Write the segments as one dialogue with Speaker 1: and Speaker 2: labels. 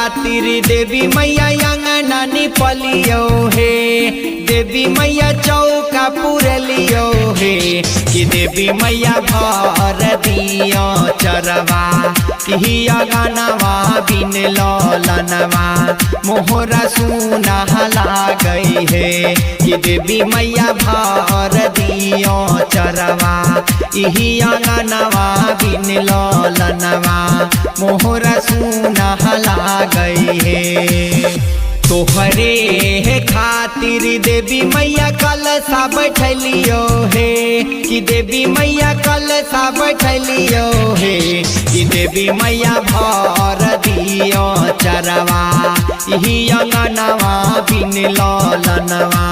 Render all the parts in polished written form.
Speaker 1: खातिर देवी मैया अंगना निपलियो हे। देवी मैया चौका पुरलियो हे कि देवी मैया भर दियो चरवा ही अंगनवा बिन ललनवा मोहरा सुना लागई है कि देवी मैया भर दियो चरवा ही अंगनवा बिन ललनवा मोहरा सुना लागई है। तोहरे खातिर देवी मैया कलशा बैठलियो हे कि देवी मैया कलशा बैठलियो हे कि देवी मैया भर दियो चरवा ही अंगनवा बिन ललनवा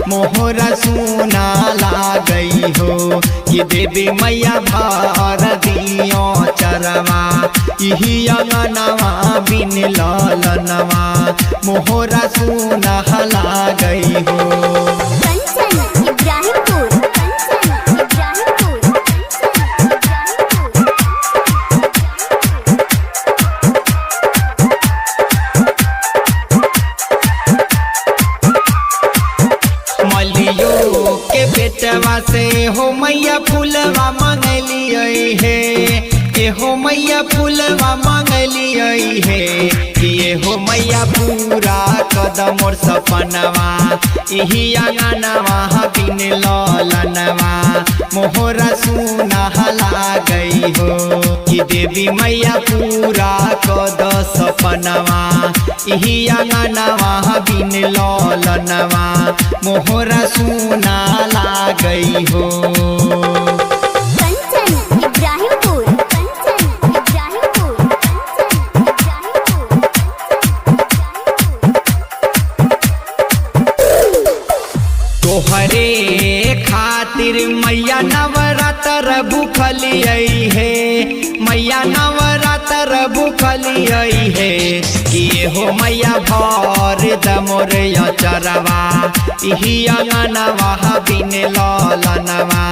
Speaker 1: मोहरा सुना लागई हो कि देवी मैया भर दियो चरवा ही अंगनवा बिन ललनवा मोहरा सुना लागई हो। मलियो के बेटवा से हो मैया फूलवा मांगलिए हे हो मैया फूलवा मांगलिए हे ये हो मैया पूरा कदम और सपनवा यही अंगनवा बिन ललनवा मोहरा सुना लागई हो कि देवी मैया पूरा कद सपनवा यही अंगनवा बिन ललनवा मोहरा सुना लागई हो। तोहरे खातिर मैया नवरात्र भूखलिए हे मैया नवरात्र भूखलिए हे कि हो मैया भर दमोर चरवा ही अंगनवा बिन ललनवा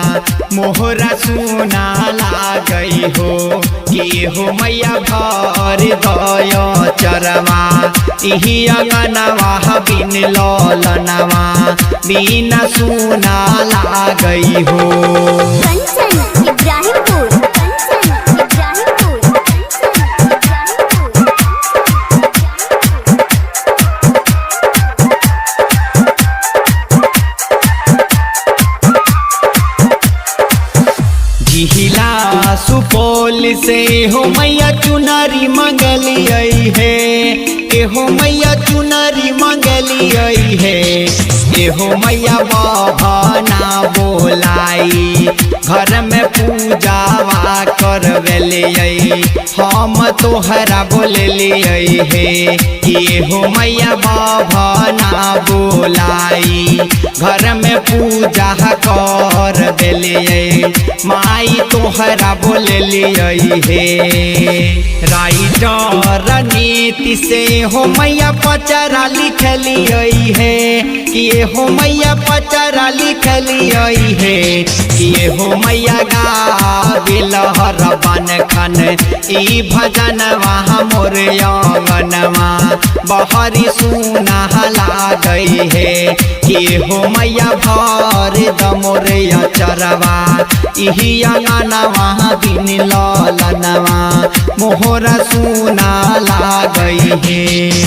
Speaker 1: मोहरा सुना लागई हो कि हो मैया भर दयो चरवा ही अंगनवा बिन ललनवा बिना सुना लागई हो। जिहिला सुपौल से हो मैया चुनरी मंगलिए हे हो मैया चुनरी मंगलिए हे हो मैया बहना बोलाई घर में पूजावा करवलिए हम तोहरा बोलिए हे कि हो मैया बहना बोलाई घर में पूजा करवलिए माई तोहरा बोलिए हे। राइटर नीति से हो मैया पचरा लिखलिए हे कि हो मैया पचरा लिखलिए हे कि हो मैया गाबिल हर बन खन ई भजनवा मोर अंगनवा बहरी सुना लागई हे कि हो मैया भर दमोर चरवा इही अंगनवा बिन ललनवा मोहरा सुना लागई हे।